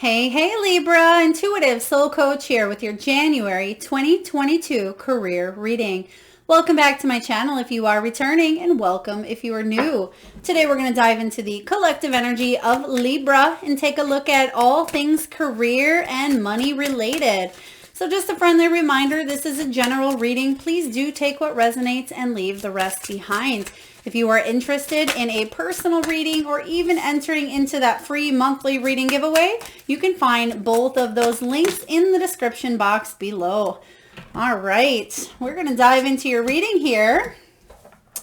Hey, Libra, intuitive soul coach here with your January 2022 career reading. Welcome back to my channel if you are returning, and welcome if you are new. Today we're going to dive into the collective energy of Libra and take a look at all things career and money related. So just a friendly reminder, this is a general reading. Please do take what resonates and leave the rest behind. If you are interested in a personal reading or even entering into that free monthly reading giveaway, you can find both of those links in the description box below. All right, we're going to dive into your reading here.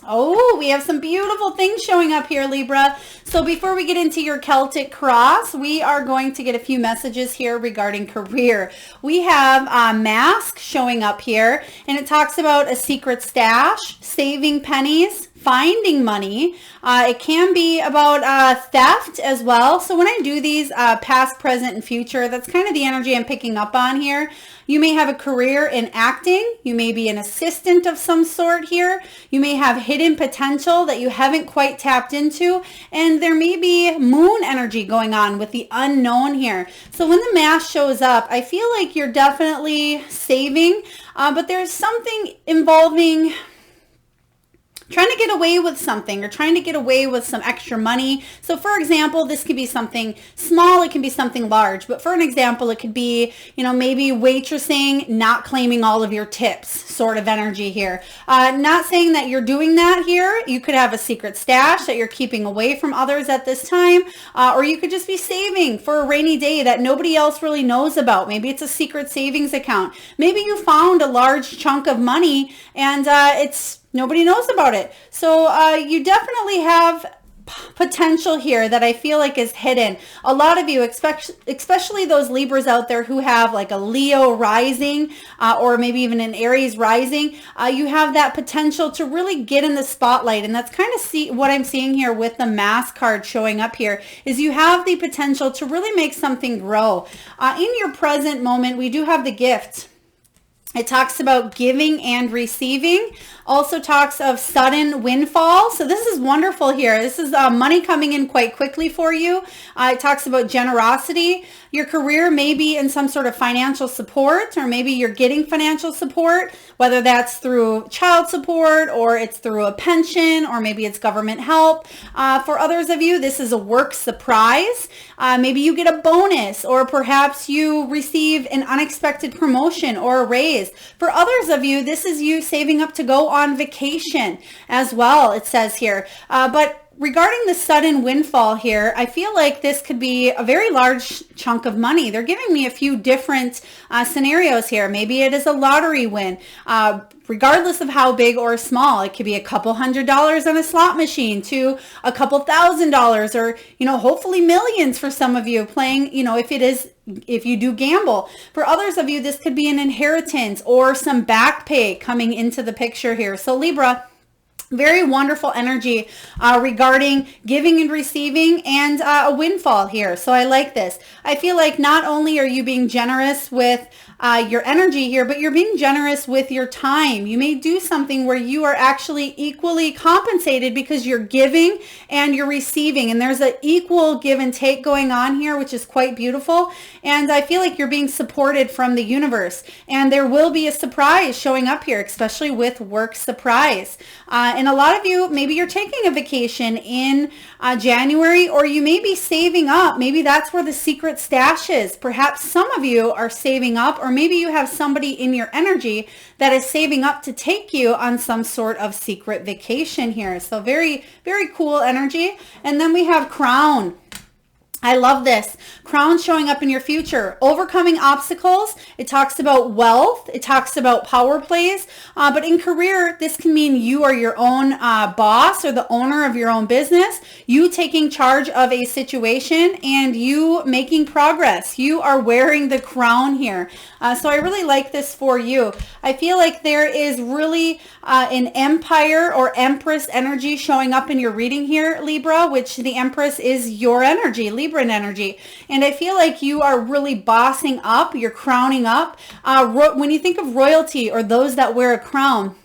Oh, we have some beautiful things showing up here, Libra. So before we get into your Celtic cross, we are going to get a few messages here regarding career. We have a mask showing up here, and it talks about a secret stash, saving pennies, finding money. It can be about theft as well. So when I do these past, present, and future, that's kind of the energy I'm picking up on here. You may have a career in acting. You may be an assistant of some sort here. You may have hidden potential that you haven't quite tapped into. And there may be moon energy going on with the unknown here. So when the mask shows up, I feel like you're definitely saving, but there's something involving trying to get away with something or trying to get away with some extra money. So for example, this could be something small, it can be something large, but for an example, it could be, maybe waitressing, not claiming all of your tips sort of energy here. Not saying that you're doing that here. You could have a secret stash that you're keeping away from others at this time, or you could just be saving for a rainy day that nobody else really knows about. Maybe it's a secret savings account. Maybe you found a large chunk of money and nobody knows about it. So you definitely have potential here that I feel like is hidden. A lot of you, especially those Libras out there who have like a Leo rising or maybe even an Aries rising, you have that potential to really get in the spotlight. And that's kind of what I'm seeing here with the mask card showing up here is you have the potential to really make something grow. In your present moment, we do have the gift. It talks about giving and receiving. Also talks of sudden windfall. So this is wonderful here. This is money coming in quite quickly for you. It talks about generosity. Your career may be in some sort of financial support, or maybe you're getting financial support, whether that's through child support or it's through a pension, or maybe it's government help. For others of you, this is a work surprise. Maybe you get a bonus, or perhaps you receive an unexpected promotion or a raise. For others of you, this is you saving up to go on vacation as well, it says here. But regarding the sudden windfall here, I feel like this could be a very large chunk of money. They're giving me a few different scenarios here. Maybe it is a lottery win. Regardless of how big or small, it could be a couple $100s on a slot machine to a couple $1,000s, or, hopefully millions for some of you playing, if you do gamble. For others of you, this could be an inheritance or some back pay coming into the picture here. So Libra, very wonderful energy regarding giving and receiving, and a windfall here. So I like this. I feel like not only are you being generous with your energy here, but you're being generous with your time. You may do something where you are actually equally compensated because you're giving and you're receiving, and there's an equal give and take going on here, which is quite beautiful. And I feel like you're being supported from the universe, and there will be a surprise showing up here, especially with work surprise. And a lot of you, maybe you're taking a vacation in January, or you may be saving up. Maybe that's where the secret stash is. Perhaps some of you are saving up, or maybe you have somebody in your energy that is saving up to take you on some sort of secret vacation here. So very, very cool energy. And then we have Crown. I love this. Crown showing up in your future. Overcoming obstacles. It talks about wealth. It talks about power plays. But in career, this can mean you are your own boss or the owner of your own business. You taking charge of a situation and you making progress. You are wearing the crown here. So I really like this for you. I feel like there is really an empire or empress energy showing up in your reading here, Libra, which the empress is your energy, Libran energy. And I feel like you are really bossing up, you're crowning up. When you think of royalty or those that wear a crown,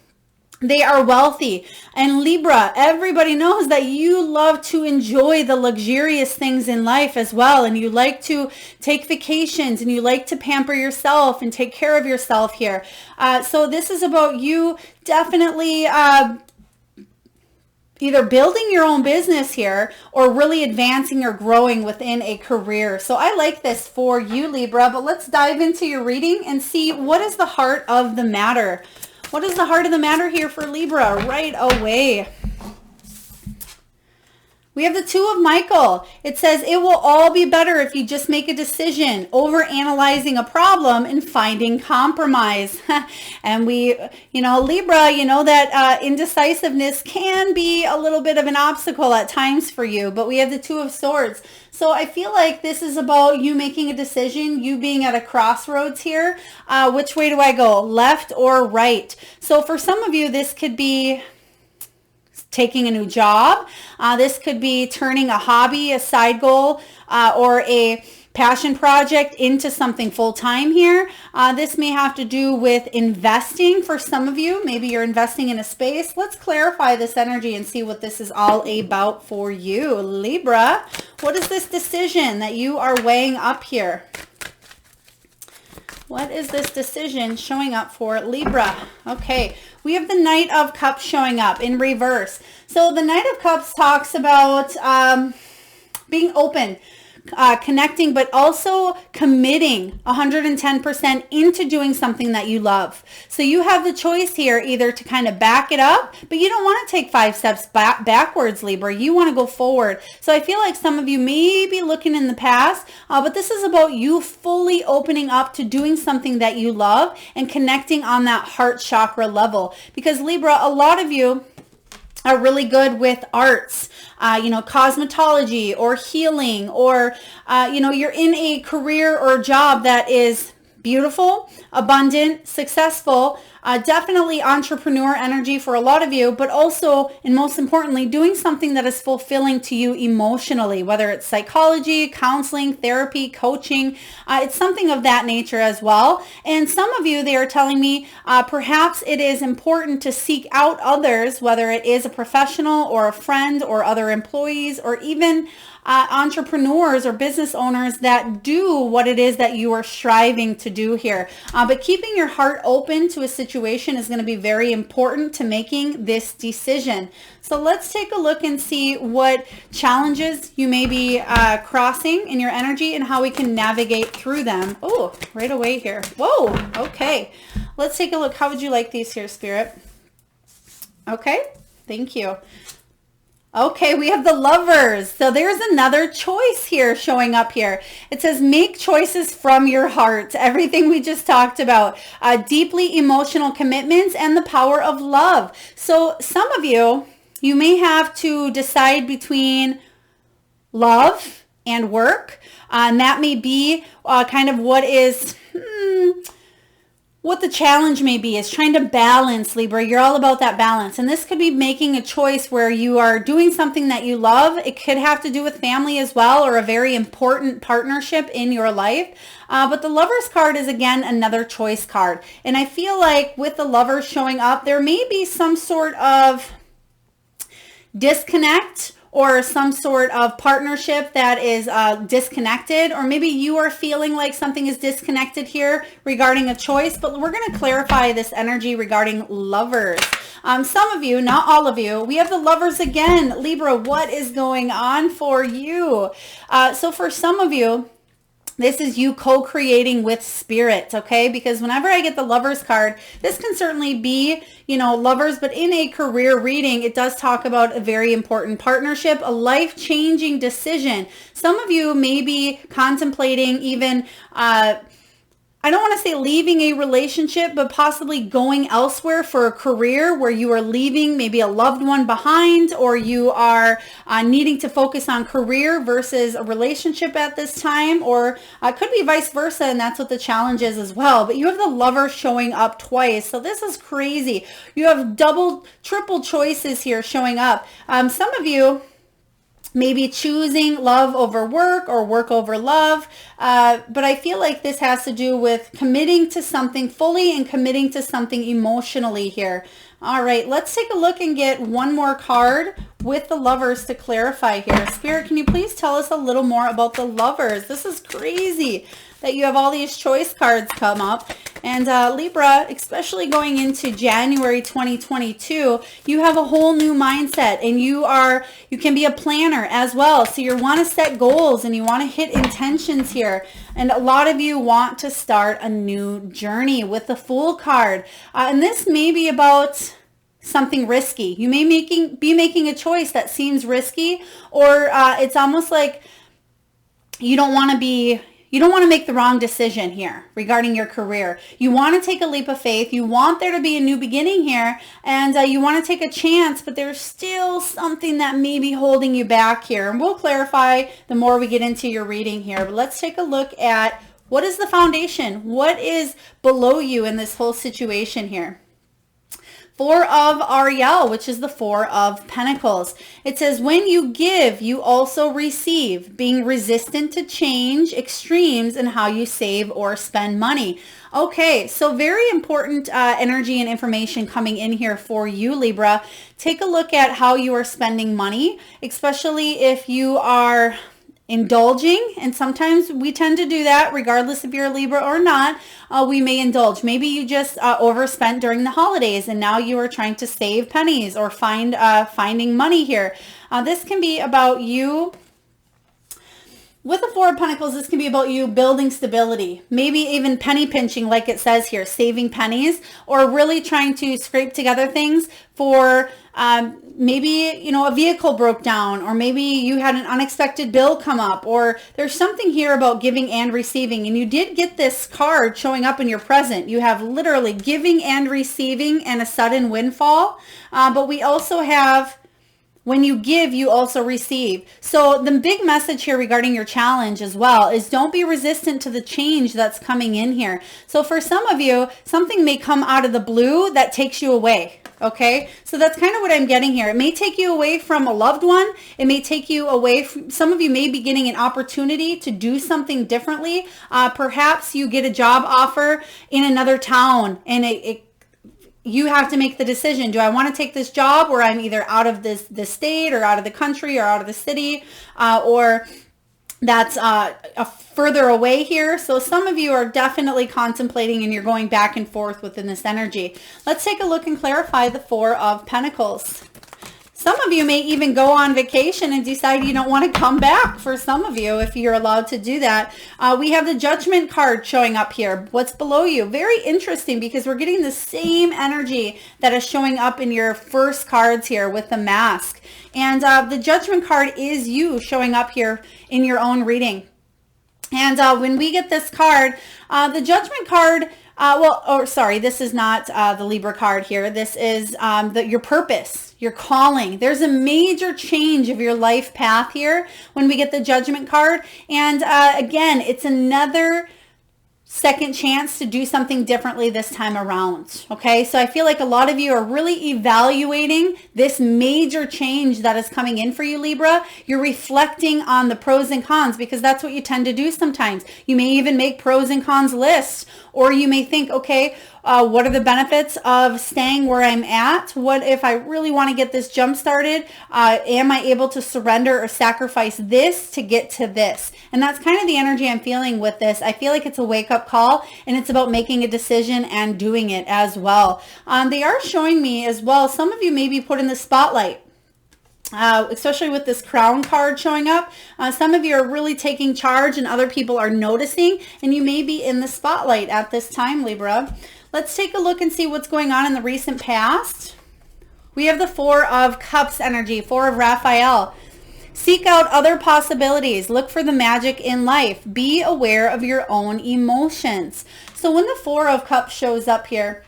They are wealthy. And Libra, everybody knows that you love to enjoy the luxurious things in life as well. And you like to take vacations and you like to pamper yourself and take care of yourself here. So this is about you definitely either building your own business here or really advancing or growing within a career. So I like this for you, Libra, but let's dive into your reading and see what is the heart of the matter. What is the heart of the matter here for Libra right away? We have the Two of Michael. It says, it will all be better if you just make a decision, over analyzing a problem and finding compromise. And we, Libra, that indecisiveness can be a little bit of an obstacle at times for you, but we have the Two of Swords. So I feel like this is about you making a decision, you being at a crossroads here. Which way do I go, left or right? So for some of you, this could be taking a new job. This could be turning a hobby, a side goal, or a passion project into something full-time here. This may have to do with investing for some of you. Maybe you're investing in a space. Let's clarify this energy and see what this is all about for you. Libra, what is this decision that you are weighing up here? What is this decision showing up for Libra? Okay, we have the Knight of Cups showing up in reverse. So the Knight of Cups talks about being open, connecting, but also committing 110% into doing something that you love. So you have the choice here either to kind of back it up, but you don't want to take 5 steps backwards, Libra. You want to go forward. So I feel like some of you may be looking in the past, but this is about you fully opening up to doing something that you love and connecting on that heart chakra level. Because Libra, a lot of you are really good with arts, cosmetology or healing, or, you're in a career or job that is beautiful, abundant, successful, definitely entrepreneur energy for a lot of you, but also, and most importantly, doing something that is fulfilling to you emotionally, whether it's psychology, counseling, therapy, coaching, it's something of that nature as well. And some of you, they are telling me, perhaps it is important to seek out others, whether it is a professional or a friend or other employees or even entrepreneurs or business owners that do what it is that you are striving to do here. But keeping your heart open to a situation is going to be very important to making this decision. So let's take a look and see what challenges you may be crossing in your energy and how we can navigate through them. Oh, right away here. Whoa, okay. Let's take a look. How would you like these here, Spirit? Okay, thank you. Okay, we have the Lovers. So there's another choice here showing up here. It says, make choices from your heart. Everything we just talked about. Deeply emotional commitments and the power of love. So some of you, you may have to decide between love and work. And that may be kind of what is... what the challenge may be is trying to balance, Libra. You're all about that balance. And this could be making a choice where you are doing something that you love. It could have to do with family as well, or a very important partnership in your life. But the Lovers card is, again, another choice card. And I feel like with the Lovers showing up, there may be some sort of disconnect or some sort of partnership that is disconnected, or maybe you are feeling like something is disconnected here regarding a choice, but we're going to clarify this energy regarding Lovers. Some of you, not all of you, we have the Lovers again. Libra, what is going on for you? So for some of you, this is you co-creating with spirit, okay? Because whenever I get the Lovers card, this can certainly be, lovers, but in a career reading, it does talk about a very important partnership, a life-changing decision. Some of you may be contemplating even, I don't want to say leaving a relationship, but possibly going elsewhere for a career where you are leaving maybe a loved one behind, or you are needing to focus on career versus a relationship at this time, or it could be vice versa, and that's what the challenge is as well. But you have the Lover showing up twice, so this is crazy. You have double, triple choices here showing up. Some of you maybe choosing love over work or work over love. But I feel like this has to do with committing to something fully and committing to something emotionally here. All right, let's take a look and get one more card with the Lovers to clarify here. Spirit, can you please tell us a little more about the Lovers? This is crazy that you have all these choice cards come up. And Libra, especially going into January 2022, you have a whole new mindset, and you can be a planner as well. So you want to set goals and you want to hit intentions here. And a lot of you want to start a new journey with the Fool card. And this may be about something risky. You may be making a choice that seems risky, or it's almost like you don't want to make the wrong decision here regarding your career. You want to take a leap of faith. You want there to be a new beginning here, and you want to take a chance, but there's still something that may be holding you back here. And we'll clarify the more we get into your reading here. But let's take a look at what is the foundation? What is below you in this whole situation here? Four of Ariel, which is the Four of Pentacles. It says, when you give, you also receive, being resistant to change, extremes in how you save or spend money. Okay, so very important energy and information coming in here for you, Libra. Take a look at how you are spending money, especially if you are indulging, and sometimes we tend to do that regardless if you're a Libra or not. We may indulge. Maybe you just overspent during the holidays and now you are trying to save pennies or finding money here. This can be about you. With the Four of Pentacles, this can be about you building stability, maybe even penny pinching like it says here, saving pennies, or really trying to scrape together things for maybe, a vehicle broke down, or maybe you had an unexpected bill come up, or there's something here about giving and receiving. And you did get this card showing up in your present. You have literally giving and receiving and a sudden windfall. But we also have, when you give, you also receive. So the big message here regarding your challenge as well is don't be resistant to the change that's coming in here. So for some of you, something may come out of the blue that takes you away. Okay, so that's kind of what I'm getting here. It may take you away from a loved one. It may take you away from, some of you may be getting an opportunity to do something differently. Perhaps you get a job offer in another town, and you have to make the decision. Do I want to take this job where I'm either out of this state or out of the country or out of the city, or that's further away here? So some of you are definitely contemplating, and you're going back and forth within this energy. Let's take a look and clarify the Four of Pentacles. Some of you may even go on vacation and decide you don't want to come back. For some of you, if you're allowed to do that. We have the Judgment card showing up here. What's below you? Very interesting, because we're getting the same energy that is showing up in your first cards here with the Mask. And the Judgment card is you showing up here in your own reading. And when we get this card, the Judgment card, this is not the Libra card here. This is your purpose, your calling. There's a major change of your life path here when we get the Judgment card. And again, it's another second chance to do something differently this time around. Okay, so I feel like a lot of you are really evaluating this major change that is coming in for you, Libra. You're reflecting on the pros and cons, because that's what you tend to do sometimes. You may even make pros and cons lists, or you may think, okay, what are the benefits of staying where I'm at? What if I really want to get this jump started? Am I able to surrender or sacrifice this to get to this? And that's kind of the energy I'm feeling with this. I feel like it's a wake-up call, and it's about making a decision and doing it as well. They are showing me as well, some of you may be put in the spotlight. Especially with this Crown card showing up. Some of you are really taking charge, and other people are noticing, and you may be in the spotlight at this time, Libra. Let's take a look and see what's going on in the recent past. We have the Four of Cups energy, Four of Raphael. Seek out other possibilities. Look for the magic in life. Be aware of your own emotions. So when the Four of Cups shows up here,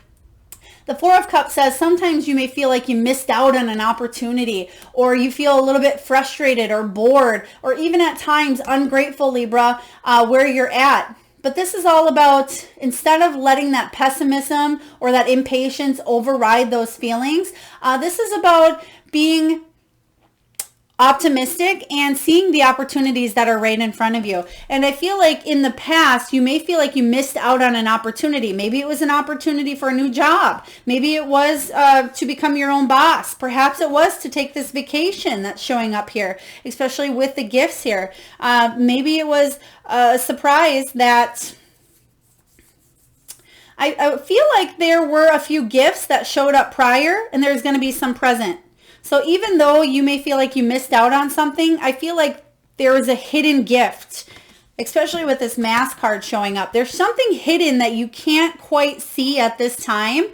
the Four of Cups says sometimes you may feel like you missed out on an opportunity, or you feel a little bit frustrated or bored, or even at times ungrateful, Libra, where you're at. But this is all about, instead of letting that pessimism or that impatience override those feelings, this is about being optimistic and seeing the opportunities that are right in front of you. And I feel like in the past, you may feel like you missed out on an opportunity. Maybe it was an opportunity for a new job. Maybe it was to become your own boss. Perhaps it was to take this vacation that's showing up here, especially with the gifts here. Maybe it was a surprise that I feel like there were a few gifts that showed up prior, and there's going to be some present. So even though you may feel like you missed out on something, I feel like there is a hidden gift, especially with this Mass card showing up. There's something hidden that you can't quite see at this time.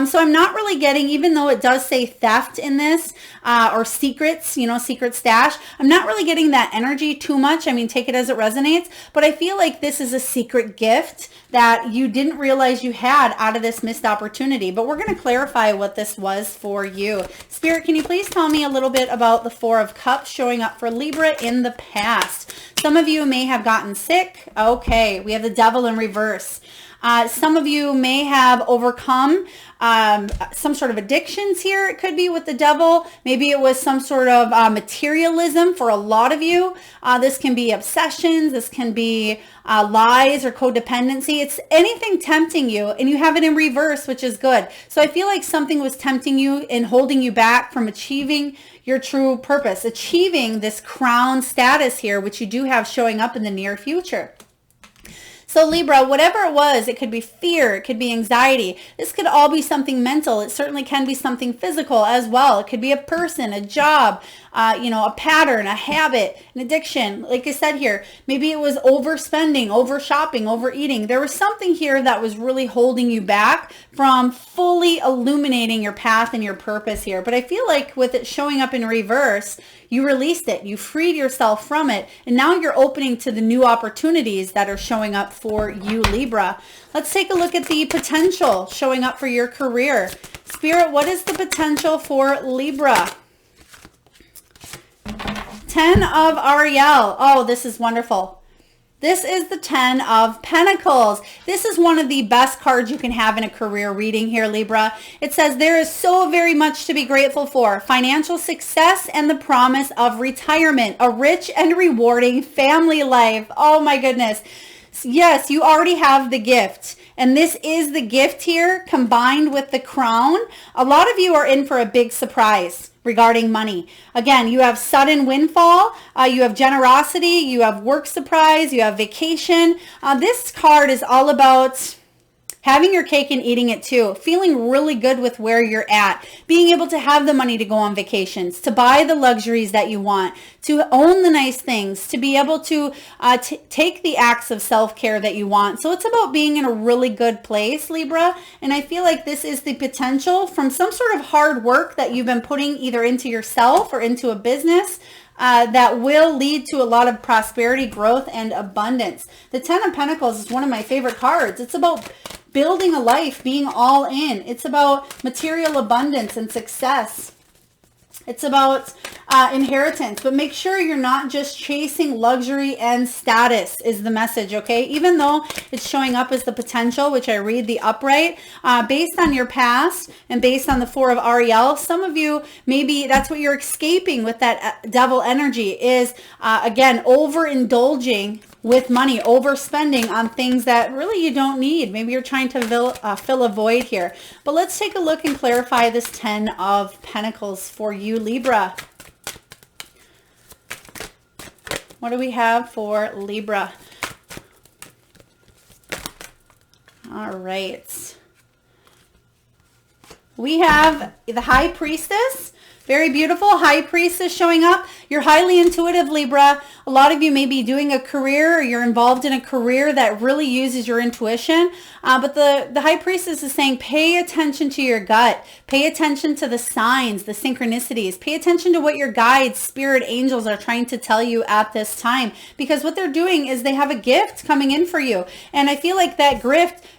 So I'm not really getting, even though it does say theft in this, or secrets, you know, secret stash, I'm not really getting that energy too much. I mean, take it as it resonates, but I feel like this is a secret gift that you didn't realize you had out of this missed opportunity. But we're going to clarify what this was for you. Spirit, can you please tell me a little bit about the Four of Cups showing up for Libra in the past? Some of you may have gotten sick. Okay, we have the Devil in reverse. Some of you may have overcome some sort of addictions here. It could be with the Devil. Maybe it was some sort of materialism for a lot of you. This can be obsessions. This can be lies or codependency. It's anything tempting you, and you have it in reverse, which is good. So I feel like something was tempting you and holding you back from achieving your true purpose, achieving this crown status here, which you do have showing up in the near future. So Libra, whatever it was, it could be fear, it could be anxiety. This could all be something mental. It certainly can be something physical as well. It could be a person, a job, you know, a pattern, a habit, an addiction. Like I said here, maybe it was overspending, over shopping, overeating. There was something here that was really holding you back from fully illuminating your path and your purpose here. But I feel like with it showing up in reverse, you released it, you freed yourself from it, and now you're opening to the new opportunities that are showing up for you, Libra. Let's take a look at the potential showing up for your career. Spirit, what is the potential for Libra? 10 of Ariel. Oh, this is wonderful. This is the 10 of Pentacles. This is one of the best cards you can have in a career reading here, Libra. It says there is so very much to be grateful for. Financial success and the promise of retirement. A rich and rewarding family life. Oh my goodness. Yes, you already have the gift. And this is the gift here combined with the crown. A lot of you are in for a big surprise regarding money. Again, you have sudden windfall, you have generosity, you have work surprise, you have vacation. This card is all about having your cake and eating it too, feeling really good with where you're at, being able to have the money to go on vacations, to buy the luxuries that you want, to own the nice things, to be able to take the acts of self-care that you want. So it's about being in a really good place, Libra. And I feel like this is the potential from some sort of hard work that you've been putting either into yourself or into a business that will lead to a lot of prosperity, growth, and abundance. The 10 of Pentacles is one of my favorite cards. It's about building a life, being all in. It's about material abundance and success. It's about inheritance, but make sure you're not just chasing luxury and status is the message, okay? Even though it's showing up as the potential, which I read the upright, based on your past and based on the Four of Ariel, some of you, maybe that's what you're escaping with that devil energy is, again, overindulging with money, overspending on things that really you don't need. Maybe you're trying to fill a void here. But let's take a look and clarify this 10 of Pentacles for you, Libra. What do we have for Libra? All right. We have the High Priestess. Very beautiful. High Priestess showing up. You're highly intuitive, Libra. A lot of you may be doing a career or you're involved in a career that really uses your intuition. But the High Priestess is saying pay attention to your gut. Pay attention to the signs, the synchronicities. Pay attention to what your guides, spirit, angels are trying to tell you at this time. Because what they're doing is they have a gift coming in for you. And I feel like that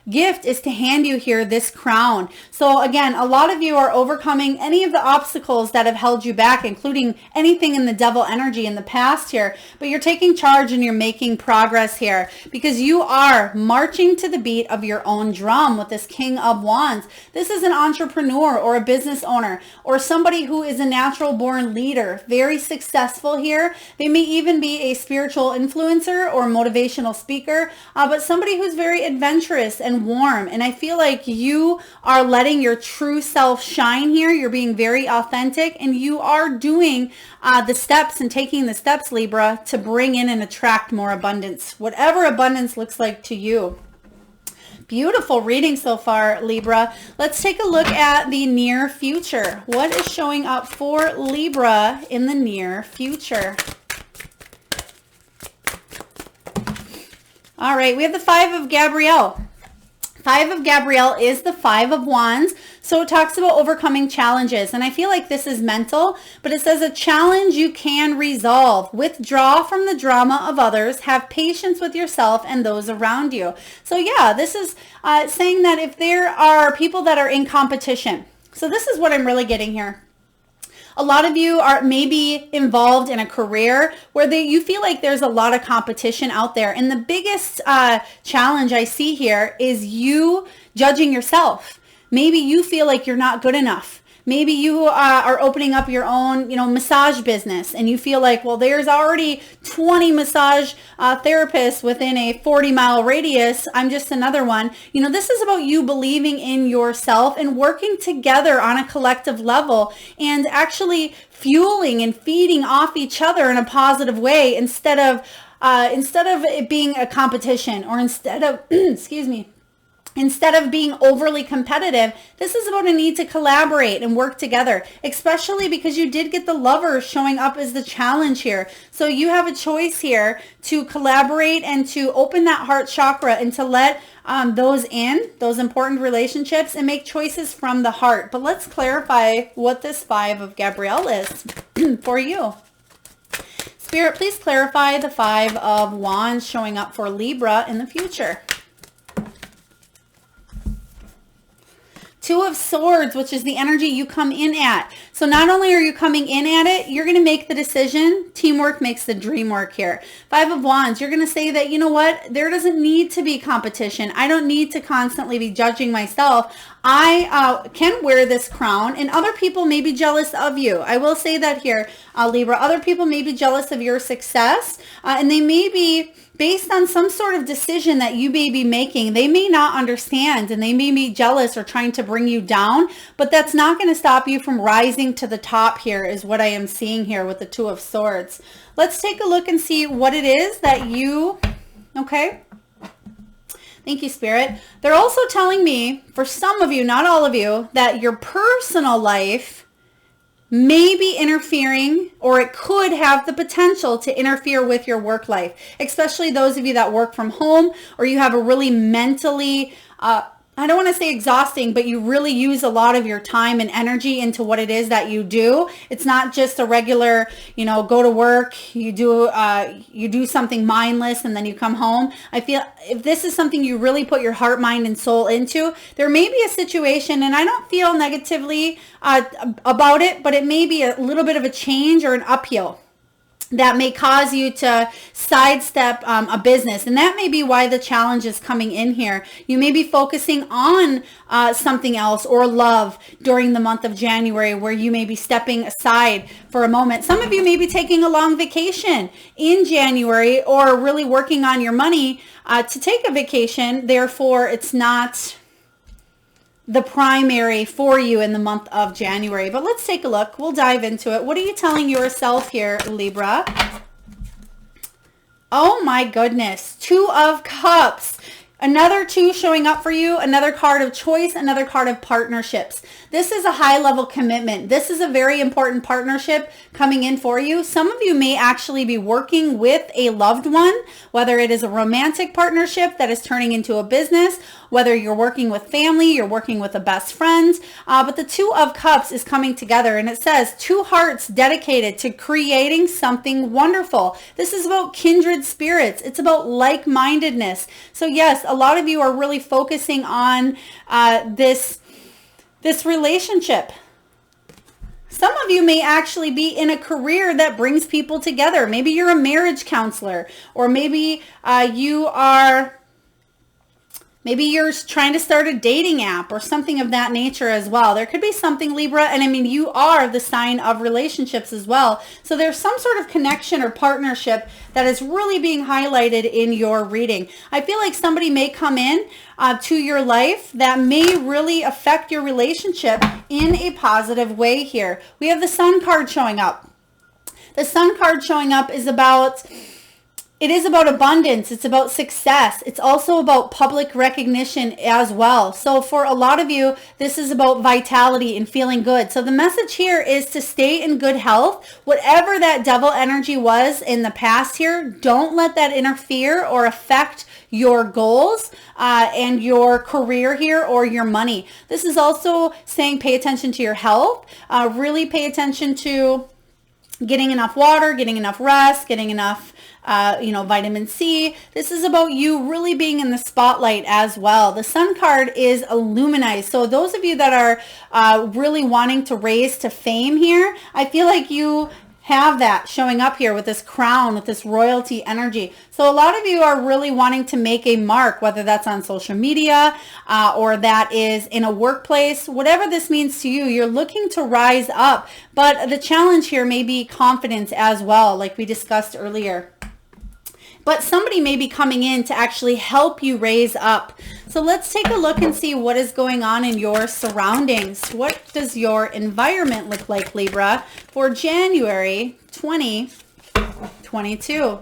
gift is to hand you here this crown. So again, a lot of you are overcoming any of the obstacles that have held you back, including anything in the devil energy in the past here. But you're taking charge and you're making progress here because you are marching to the beat of your own drum with this King of Wands. This is an entrepreneur or a business owner or somebody who is a natural born leader, very successful here. They may even be a spiritual influencer or motivational speaker, but somebody who's very adventurous and warm. And I feel like you are letting your true self shine here. You're being very authentic and you are doing the steps and taking the steps, Libra, to bring in and attract more abundance, whatever abundance looks like to you. Beautiful reading so far, Libra. Let's take a look at the near future. What is showing up for Libra in the near future? All right, we have the Five of Gabrielle. Five of Gabrielle is the Five of Wands. So it talks about overcoming challenges. And I feel like this is mental, but it says a challenge you can resolve. Withdraw from the drama of others. Have patience with yourself and those around you. So yeah, this is saying that if there are people that are in competition. So this is what I'm really getting here. A lot of you are maybe involved in a career where you feel like there's a lot of competition out there. And the biggest challenge I see here is you judging yourself. Maybe you feel like you're not good enough. Maybe you are opening up your own, massage business and you feel like, well, there's already 20 massage therapists within a 40-mile radius. I'm just another one. This is about you believing in yourself and working together on a collective level and actually fueling and feeding off each other in a positive way instead of it being a competition or instead of, excuse me, instead of being overly competitive. This is about a need to collaborate and work together, especially because you did get the Lover showing up as the challenge here. So you have a choice here to collaborate and to open that heart chakra and to let those important relationships and make choices from the heart. But let's clarify what this Five of Gabrielle is for you. Spirit, please clarify the Five of Wands showing up for Libra in the future. Two of Swords, which is the energy you come in at. So not only are you coming in at it, you're going to make the decision. Teamwork makes the dream work here. Five of Wands, you're going to say that, you know what? There doesn't need to be competition. I don't need to constantly be judging myself. I can wear this crown and other people may be jealous of you. I will say that here, Libra. Other people may be jealous of your success and they may be based on some sort of decision that you may be making. They may not understand and they may be jealous or trying to bring you down, but that's not going to stop you from rising to the top here is what I am seeing here with the Two of Swords. Let's take a look and see what it is that you, okay. Thank you, Spirit. They're also telling me, for some of you, not all of you, that your personal life may be interfering or it could have the potential to interfere with your work life, especially those of you that work from home or you have a really mentally, I don't want to say exhausting, but you really use a lot of your time and energy into what it is that you do. It's not just a regular, go to work, you do something mindless and then you come home. I feel if this is something you really put your heart, mind, and soul into, there may be a situation, and I don't feel negatively about it, but it may be a little bit of a change or an uphill that may cause you to sidestep a business. And that may be why the challenge is coming in here. You may be focusing on something else or love during the month of January where you may be stepping aside for a moment. Some of you may be taking a long vacation in January or really working on your money to take a vacation. Therefore, it's not the primary for you in the month of January. But let's take a look. We'll dive into it. What are you telling yourself here, Libra? Oh my goodness. Two of Cups. Another two showing up for you, another card of choice, another card of partnerships. This is a high level commitment. This is a very important partnership coming in for you. Some of you may actually be working with a loved one, whether it is a romantic partnership that is turning into a business, whether you're working with family, you're working with a best friend, but the Two of Cups is coming together and it says two hearts dedicated to creating something wonderful. This is about kindred spirits. It's about like-mindedness. So yes, a lot of you are really focusing on this relationship. Some of you may actually be in a career that brings people together. Maybe you're a marriage counselor, or maybe maybe you're trying to start a dating app or something of that nature as well. There could be something, Libra, and I mean, you are the sign of relationships as well. So there's some sort of connection or partnership that is really being highlighted in your reading. I feel like somebody may come in to your life that may really affect your relationship in a positive way here. We have the Sun card showing up. The Sun card showing up is about... It is about abundance. It's about success. It's also about public recognition as well. So for a lot of you, this is about vitality and feeling good. So the message here is to stay in good health. Whatever that devil energy was in the past here, don't let that interfere or affect your goals and your career here or your money. This is also saying pay attention to your health. Really pay attention to getting enough water, getting enough rest, getting enough vitamin C. This is about you really being in the spotlight as well. The Sun card is illuminized. So those of you that are really wanting to raise to fame here, I feel like you have that showing up here with this crown, with this royalty energy. So a lot of you are really wanting to make a mark, whether that's on social media or that is in a workplace, whatever this means to you, you're looking to rise up. But the challenge here may be confidence as well, like we discussed earlier. But somebody may be coming in to actually help you raise up. So let's take a look and see what is going on in your surroundings. What does your environment look like, Libra, for January 2022?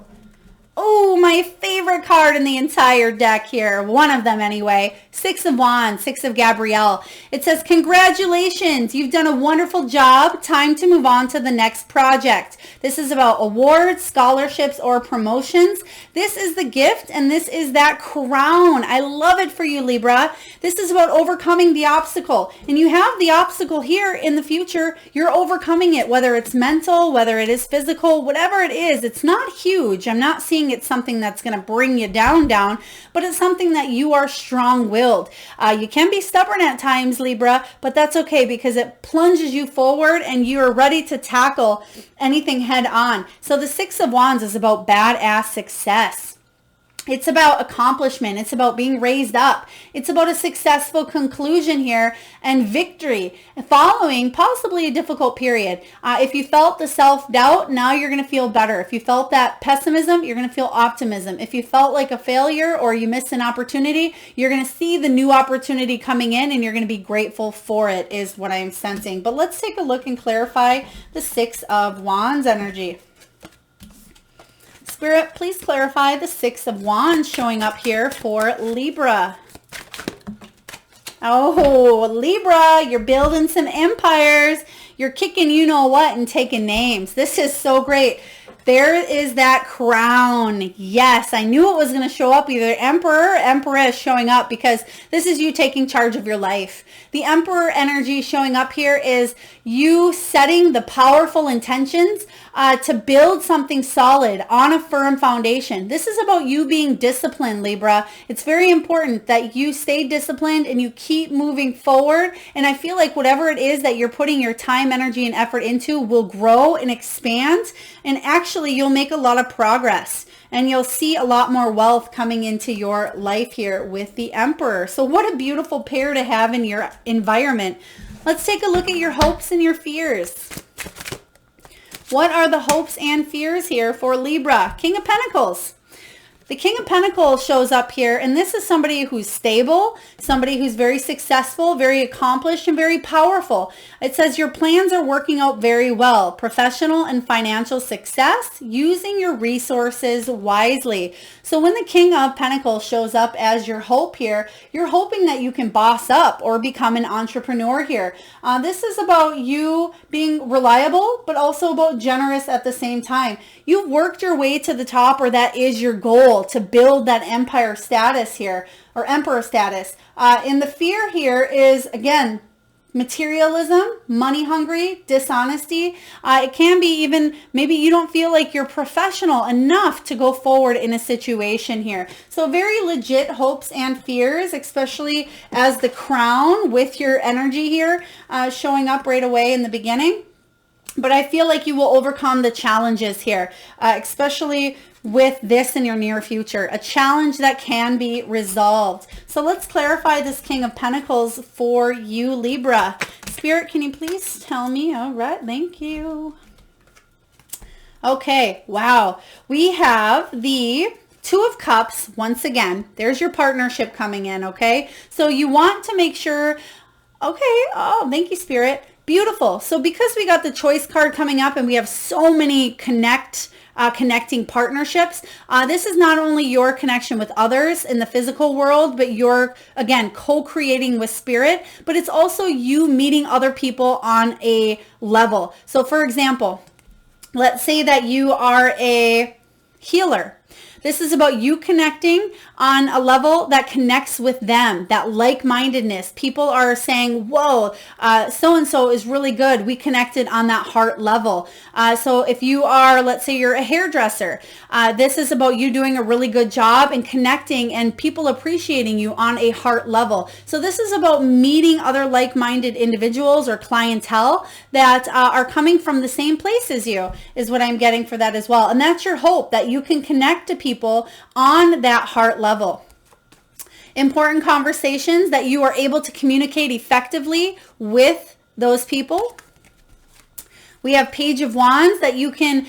Oh, my favorite card in the entire deck here. One of them anyway. Six of Wands, Six of Gabrielle. It says, congratulations. You've done a wonderful job. Time to move on to the next project. This is about awards, scholarships, or promotions. This is the gift, and this is that crown. I love it for you, Libra. This is about overcoming the obstacle. And you have the obstacle here in the future. You're overcoming it, whether it's mental, whether it is physical, whatever it is. It's not huge. I'm not seeing it's something that's going to bring you down, but it's something that you are strong-willed. You can be stubborn at times, Libra, but that's okay because it plunges you forward and you are ready to tackle anything head on. So the Six of Wands is about badass success. It's about accomplishment. It's about being raised up. It's about a successful conclusion here and victory following possibly a difficult period. If you felt the self-doubt, now you're going to feel better. If you felt that pessimism, you're going to feel optimism. If you felt like a failure or you missed an opportunity, you're going to see the new opportunity coming in and you're going to be grateful for it, is what I'm sensing. But let's take a look and clarify the Six of Wands energy. Spirit, please clarify the Six of Wands showing up here for Libra. Oh, Libra, you're building some empires. You're kicking you know what and taking names. This is so great. There is that crown. Yes, I knew it was going to show up, either Emperor or Empress showing up, because this is you taking charge of your life. The Emperor energy showing up here is you setting the powerful intentions to build something solid on a firm foundation. This is about you being disciplined, Libra. It's very important that you stay disciplined and you keep moving forward. And I feel like whatever it is that you're putting your time, energy, and effort into will grow and expand. And actually, you'll make a lot of progress. And you'll see a lot more wealth coming into your life here with the Emperor. So what a beautiful pair to have in your environment. Let's take a look at your hopes and your fears. What are the hopes and fears here for Libra? King of Pentacles. The King of Pentacles shows up here, and this is somebody who's stable, somebody who's very successful, very accomplished, and very powerful. It says your plans are working out very well. Professional and financial success, using your resources wisely. So when the King of Pentacles shows up as your hope here, you're hoping that you can boss up or become an entrepreneur here. This is about you being reliable, but also about generous at the same time. You've worked your way to the top, or that is your goal, to build that empire status here, or emperor status. And the fear here is, again, materialism, money hungry, dishonesty. It can be even, maybe you don't feel like you're professional enough to go forward in a situation here. So very legit hopes and fears, especially as the crown with your energy here showing up right away in the beginning. but I feel like you will overcome the challenges here, especially with this in your near future, a challenge that can be resolved. So let's clarify this King of Pentacles for you, Libra. Spirit, can you please tell me? All right, thank you. Okay, wow. We have the Two of Cups once again. There's your partnership coming in, okay? So you want to make sure, okay, oh, thank you, Spirit. Beautiful. So because we got the Choice card coming up and we have so many connecting partnerships, this is not only your connection with others in the physical world, but you're, again, co-creating with Spirit, but it's also you meeting other people on a level. So for example, let's say that you are a healer. This is about you connecting on a level that connects with them, that like-mindedness. People are saying, whoa, so-and-so is really good. We connected on that heart level. So if you are, let's say you're a hairdresser, this is about you doing a really good job and connecting and people appreciating you on a heart level. So this is about meeting other like-minded individuals or clientele that are coming from the same place as you, is what I'm getting for that as well. And that's your hope, that you can connect to people on that heart level. Important conversations, that you are able to communicate effectively with those people. We have Page of Wands, that you can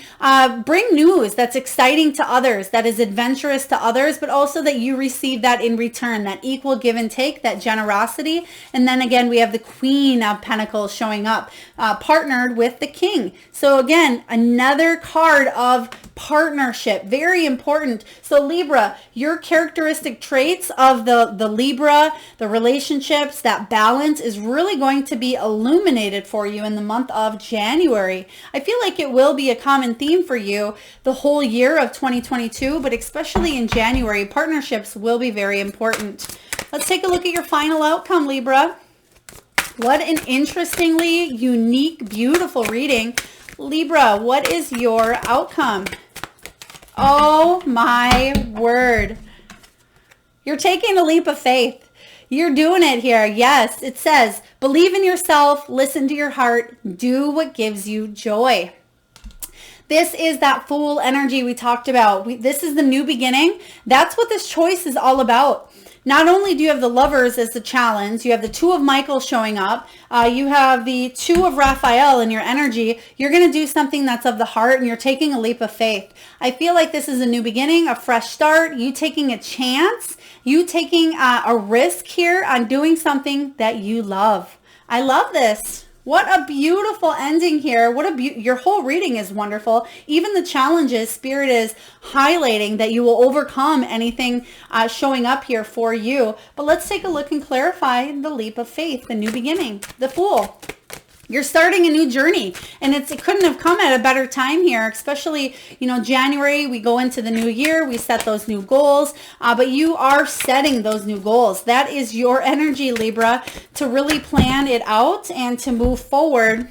bring news that's exciting to others, that is adventurous to others, but also that you receive that in return, that equal give and take, that generosity. And then again, we have the Queen of Pentacles showing up, partnered with the King. So again, another card of partnership, very important. So Libra, your characteristic traits of the Libra, the relationships, that balance is really going to be illuminated for you in the month of January. I feel like it will be a common theme for you the whole year of 2022, but especially in January, partnerships will be very important. Let's take a look at your final outcome, Libra. What an interestingly unique, beautiful reading. Libra, what is your outcome? Oh my word. You're taking a leap of faith. You're doing it here. Yes, it says, believe in yourself, listen to your heart, do what gives you joy. This is that Fool energy we talked about. This is the new beginning. That's what this choice is all about. Not only do you have the Lovers as the challenge, you have the Two of Michael showing up, you have the Two of Raphael in your energy. You're going to do something that's of the heart and you're taking a leap of faith. I feel like this is a new beginning, a fresh start, you taking a chance, you taking a risk here on doing something that you love. I love this. What a beautiful ending here. Your whole reading is wonderful. Even the challenges, Spirit is highlighting that you will overcome anything showing up here for you. But let's take a look and clarify the leap of faith, the new beginning, the Fool. You're starting a new journey, and it couldn't have come at a better time here, especially, January, we go into the new year, we set those new goals, but you are setting those new goals. That is your energy, Libra, to really plan it out and to move forward.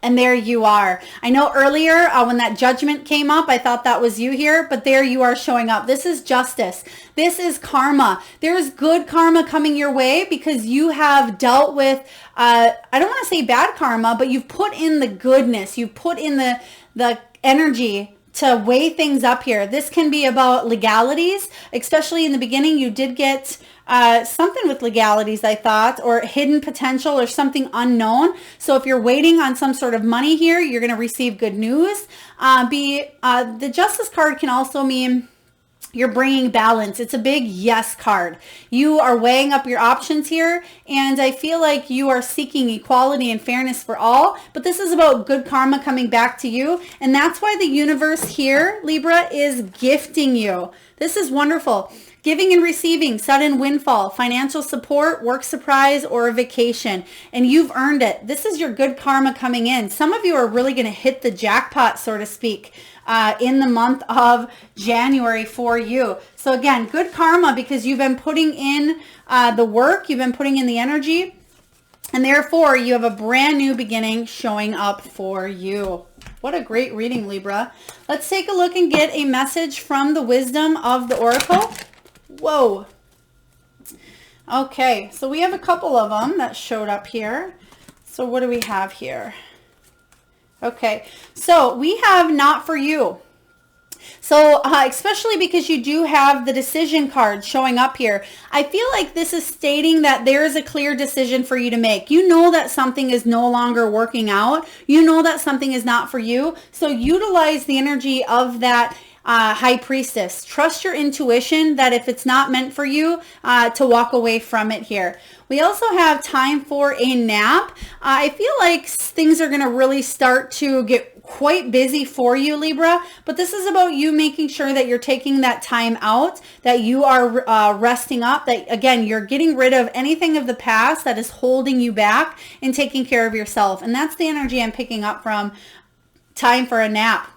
And there you are. I know earlier when that Judgment came up, I thought that was you here, but there you are showing up. This is justice. This is karma. There's good karma coming your way because you have dealt with, I don't want to say bad karma, but you've put in the goodness. You've put in the energy to weigh things up here. This can be about legalities, especially in the beginning. You did get something with legalities, I thought, or hidden potential or something unknown. So if you're waiting on some sort of money here, you're going to receive good news. The Justice card can also mean you're bringing balance. It's a big yes card. You are weighing up your options here, and I feel like you are seeking equality and fairness for all, but this is about good karma coming back to you, and that's why the universe here, Libra, is gifting you. This is wonderful. Giving and receiving, sudden windfall, financial support, work surprise, or a vacation. And you've earned it. This is your good karma coming in. Some of you are really going to hit the jackpot, so to speak, in the month of January for you. So again, good karma because you've been putting in the work, you've been putting in the energy, and therefore you have a brand new beginning showing up for you. What a great reading, Libra. Let's take a look and get a message from the wisdom of the Oracle. Whoa. Okay, so we have a couple of them that showed up here. So what do we have here? Okay, so we have not for you. So especially because you do have the decision card showing up here, I feel like this is stating that there is a clear decision for you to make. You know that something is no longer working out. You know that something is not for you. So utilize the energy of that high priestess. Trust your intuition that if it's not meant for you, to walk away from it here. We also have time for a nap. I feel like things are going to really start to get quite busy for you, Libra, but this is about you making sure that you're taking that time out, that you are resting up, that again, you're getting rid of anything of the past that is holding you back and taking care of yourself. And that's the energy I'm picking up from time for a nap.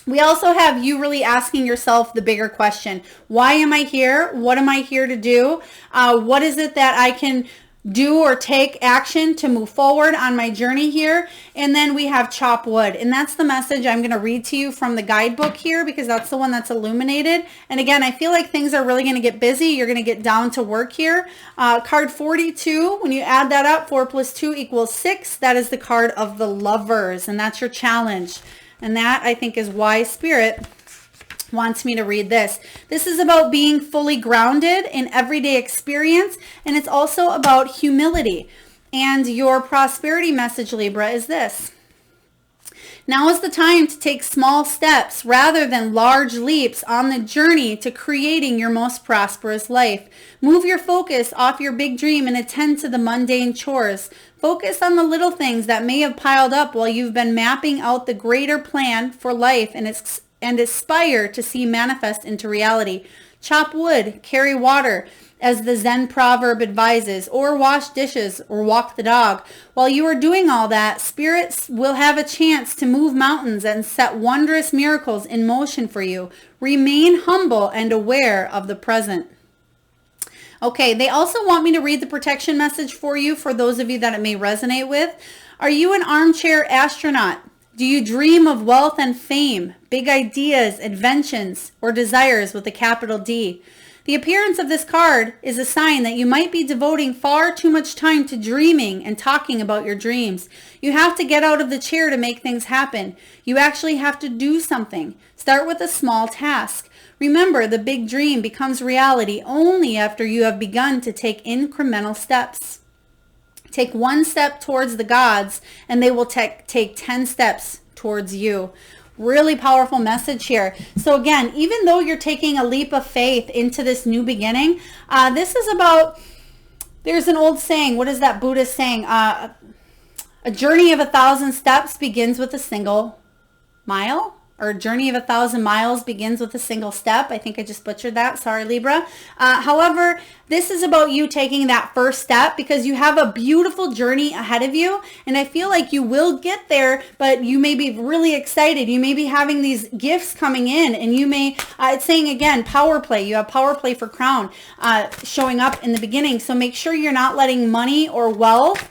We also have you really asking yourself the bigger question. Why am I here? What am I here to do? What is it that I can do or take action to move forward on my journey here? And then we have chop wood. And that's the message I'm going to read to you from the guidebook here, because that's the one that's illuminated. And again, I feel like things are really going to get busy. You're going to get down to work here. Card 42, when you add that up, 4 + 2 = 6. That is the card of the Lovers. And that's your challenge. And that, I think, is why Spirit wants me to read this. This is about being fully grounded in everyday experience, and it's also about humility. And your prosperity message, Libra, is this. Now is the time to take small steps rather than large leaps on the journey to creating your most prosperous life. Move your focus off your big dream and attend to the mundane chores. Focus on the little things that may have piled up while you've been mapping out the greater plan for life and aspire to see manifest into reality. Chop wood, carry water, as the Zen proverb advises, or wash dishes or walk the dog. While you are doing all that, spirits will have a chance to move mountains and set wondrous miracles in motion for you. Remain humble and aware of the present. Okay, they also want me to read the protection message for you, for those of you that it may resonate with. Are you an armchair astronaut? Do you dream of wealth and fame, big ideas, inventions, or desires with a capital D? The appearance of this card is a sign that you might be devoting far too much time to dreaming and talking about your dreams. You have to get out of the chair to make things happen. You actually have to do something. Start with a small task. Remember, the big dream becomes reality only after you have begun to take incremental steps. Take 1 step towards the gods, and they will take 10 steps towards you. Really powerful message here. So again, even though you're taking a leap of faith into this new beginning, this is about, there's an old saying, what is that Buddhist saying? A journey of 1,000 steps begins with a single mile, or a journey of 1,000 miles begins with a single step. I think I just butchered that. Sorry, Libra. However, this is about you taking that first step, because you have a beautiful journey ahead of you. And I feel like you will get there, but you may be really excited. You may be having these gifts coming in, and you may, it's saying again, power play. You have power play for crown showing up in the beginning. So make sure you're not letting money or wealth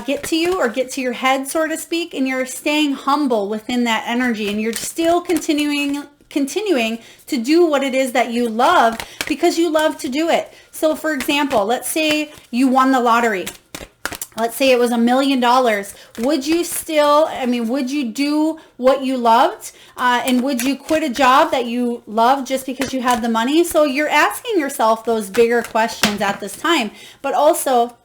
get to you or get to your head, so to speak, and you're staying humble within that energy, and you're still continuing to do what it is that you love, because you love to do it. So for example, let's say you won the lottery. Let's say it was $1 million. Would you still, would you do what you loved? And would you quit a job that you loved just because you had the money? So you're asking yourself those bigger questions at this time, but also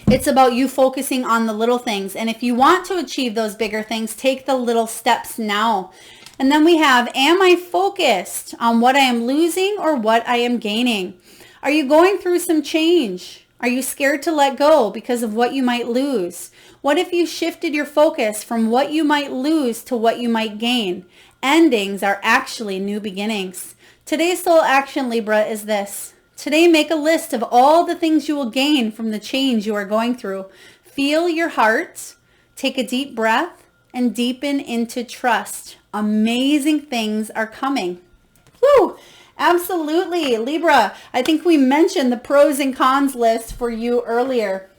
it's about you focusing on the little things. And if you want to achieve those bigger things, take the little steps now. And then we have, am I focused on what I am losing or what I am gaining? Are you going through some change? Are you scared to let go because of what you might lose? What if you shifted your focus from what you might lose to what you might gain? Endings are actually new beginnings. Today's soul action, Libra, is this. Today, make a list of all the things you will gain from the change you are going through. Feel your heart, take a deep breath, and deepen into trust. Amazing things are coming. Woo! Absolutely, Libra. I think we mentioned the pros and cons list for you earlier.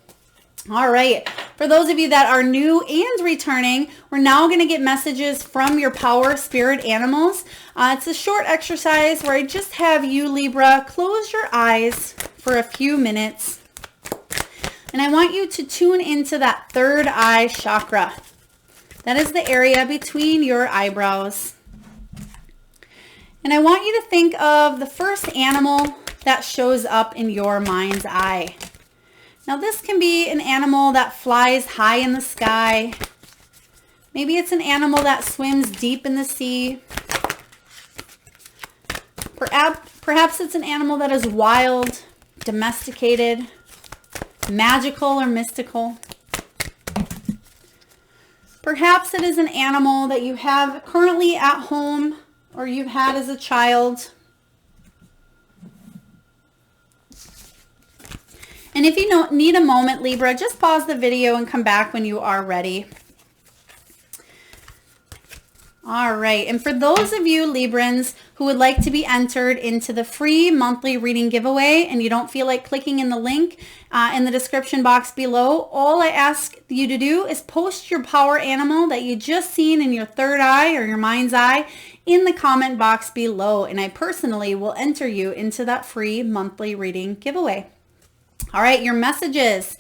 All right. For those of you that are new and returning, we're now going to get messages from your power spirit animals. It's a short exercise where I just have you, Libra, close your eyes for a few minutes. And I want you to tune into that third eye chakra. That is the area between your eyebrows. And I want you to think of the first animal that shows up in your mind's eye. Now this can be an animal that flies high in the sky. Maybe it's an animal that swims deep in the sea. Perhaps it's an animal that is wild, domesticated, magical or mystical. Perhaps it is an animal that you have currently at home or you've had as a child. And if you need a moment, Libra, just pause the video and come back when you are ready. All right, and for those of you Librans who would like to be entered into the free monthly reading giveaway and you don't feel like clicking in the link in the description box below, all I ask you to do is post your power animal that you just seen in your third eye or your mind's eye in the comment box below, and I personally will enter you into that free monthly reading giveaway. All right, your messages.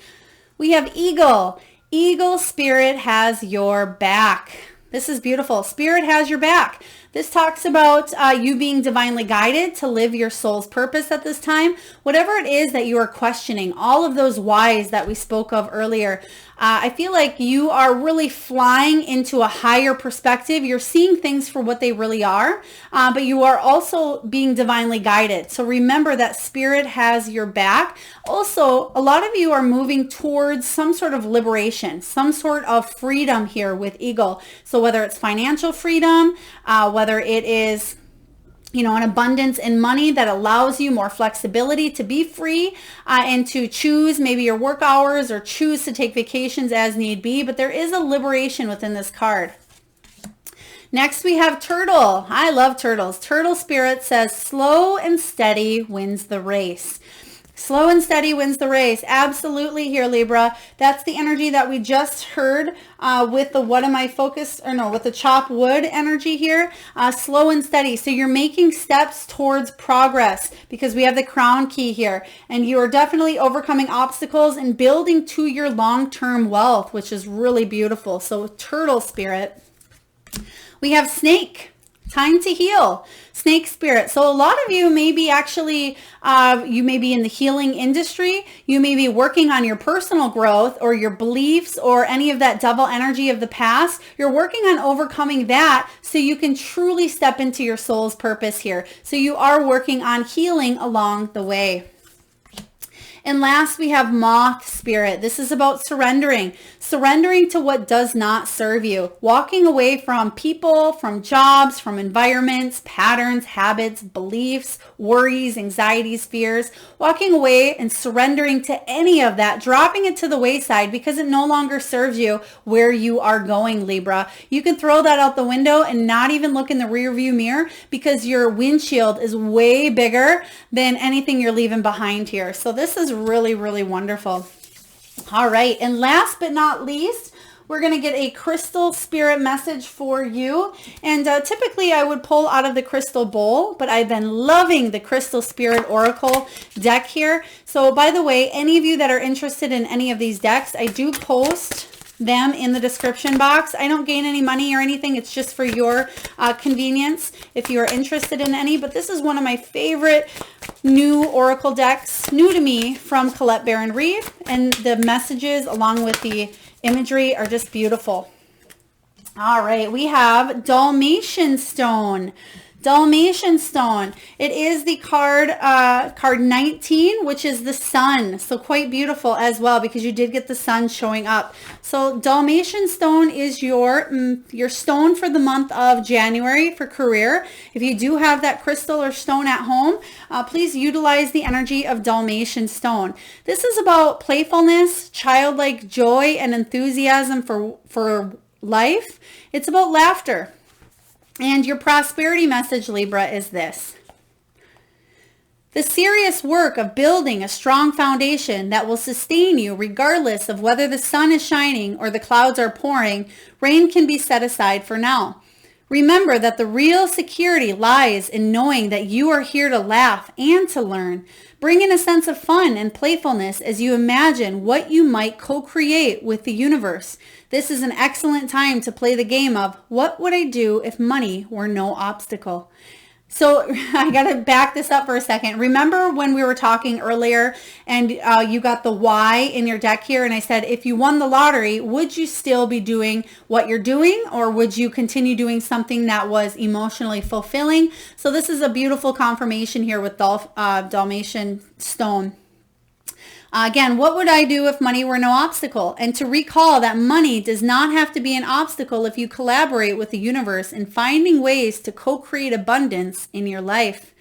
We have Eagle. Eagle Spirit has your back. This is beautiful. Spirit has your back. This talks about you being divinely guided to live your soul's purpose at this time. Whatever it is that you are questioning, all of those whys that we spoke of earlier, I feel like you are really flying into a higher perspective. You're seeing things for what they really are, but you are also being divinely guided. So remember that Spirit has your back. Also, a lot of you are moving towards some sort of liberation, some sort of freedom here with Eagle. So whether it's financial freedom, whether it is an abundance in money that allows you more flexibility to be free and to choose maybe your work hours or choose to take vacations as need be. But there is a liberation within this card. Next, we have Turtle. I love turtles. Turtle Spirit says, slow and steady wins the race. Slow and steady wins the race. Absolutely here, Libra. That's the energy that we just heard with the with the chop wood energy here. Slow and steady. So you're making steps towards progress because we have the crown key here. And you are definitely overcoming obstacles and building to your long-term wealth, which is really beautiful. So Turtle Spirit. We have Snake. Time to heal. Snake Spirit. So a lot of you may be actually, you may be in the healing industry. You may be working on your personal growth or your beliefs or any of that devil energy of the past. You're working on overcoming that so you can truly step into your soul's purpose here. So you are working on healing along the way. And last, we have Moth Spirit. This is about surrendering to what does not serve you, walking away from people, from jobs, from environments, patterns, habits, beliefs, worries, anxieties, fears, walking away and surrendering to any of that, dropping it to the wayside because it no longer serves you where you are going, Libra. You can throw that out the window and not even look in the rearview mirror because your windshield is way bigger than anything you're leaving behind here. So this is really, really wonderful. All right. And last but not least, we're going to get a crystal spirit message for you. And typically I would pull out of the crystal bowl, but I've been loving the crystal spirit oracle deck here. So by the way, any of you that are interested in any of these decks, I do post them in the description box. I don't gain any money or anything. It's just for your convenience if you are interested in any. But this is one of my favorite new oracle decks, new to me, from Collette Baron-Reid. And the messages along with the imagery are just beautiful. All right, we have Dalmatian Stone. Dalmatian Stone. It is the card 19, which is the sun. So quite beautiful as well because you did get the sun showing up. So Dalmatian Stone is your stone for the month of January for career. If you do have that crystal or stone at home, please utilize the energy of Dalmatian Stone. This is about playfulness, childlike joy, and enthusiasm for life. It's about laughter. And your prosperity message, Libra, is this. The serious work of building a strong foundation that will sustain you regardless of whether the sun is shining or the clouds are pouring, rain can be set aside for now. Remember that the real security lies in knowing that you are here to laugh and to learn. Bring in a sense of fun and playfulness as you imagine what you might co-create with the universe. This is an excellent time to play the game of what would I do if money were no obstacle? So I got to back this up for a second. Remember when we were talking earlier and you got the why in your deck here, and I said, if you won the lottery, would you still be doing what you're doing, or would you continue doing something that was emotionally fulfilling? So this is a beautiful confirmation here with Dalmatian stone. Again, what would I do if money were no obstacle? And to recall that money does not have to be an obstacle if you collaborate with the universe in finding ways to co-create abundance in your life.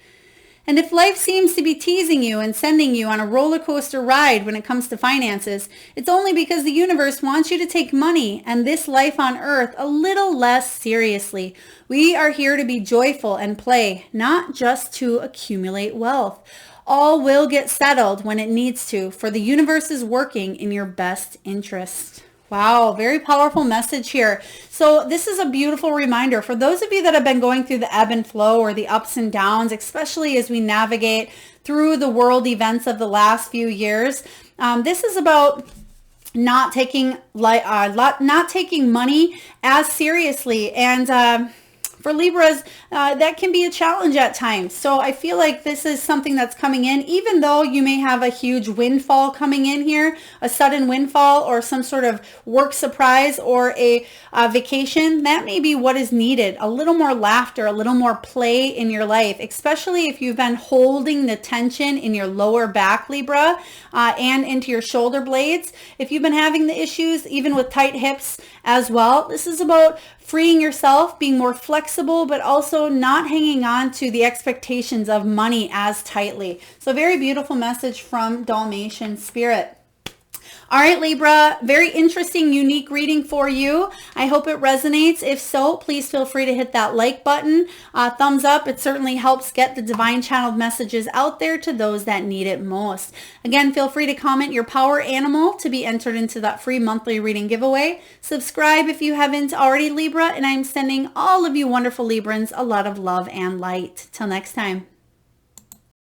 And if life seems to be teasing you and sending you on a roller coaster ride when it comes to finances, it's only because the universe wants you to take money and this life on earth a little less seriously. We are here to be joyful and play, not just to accumulate wealth. All will get settled when it needs to, for the universe is working in your best interest. Wow, very powerful message here. So this is a beautiful reminder for those of you that have been going through the ebb and flow or the ups and downs, especially as we navigate through the world events of the last few years. This is about not taking money as seriously, and for Libras, that can be a challenge at times. So I feel like this is something that's coming in, even though you may have a huge windfall coming in here, a sudden windfall or some sort of work surprise or a vacation. That may be what is needed. A little more laughter, a little more play in your life, especially if you've been holding the tension in your lower back, Libra, and into your shoulder blades. If you've been having the issues, even with tight hips as well, this is about freeing yourself, being more flexible, but also not hanging on to the expectations of money as tightly. So very beautiful message from Dalmatian Spirit. All right, Libra, very interesting, unique reading for you. I hope it resonates. If so, please feel free to hit that like button, thumbs up. It certainly helps get the divine channeled messages out there to those that need it most. Again, feel free to comment your power animal to be entered into that free monthly reading giveaway. Subscribe if you haven't already, Libra, and I'm sending all of you wonderful Librans a lot of love and light. Till next time.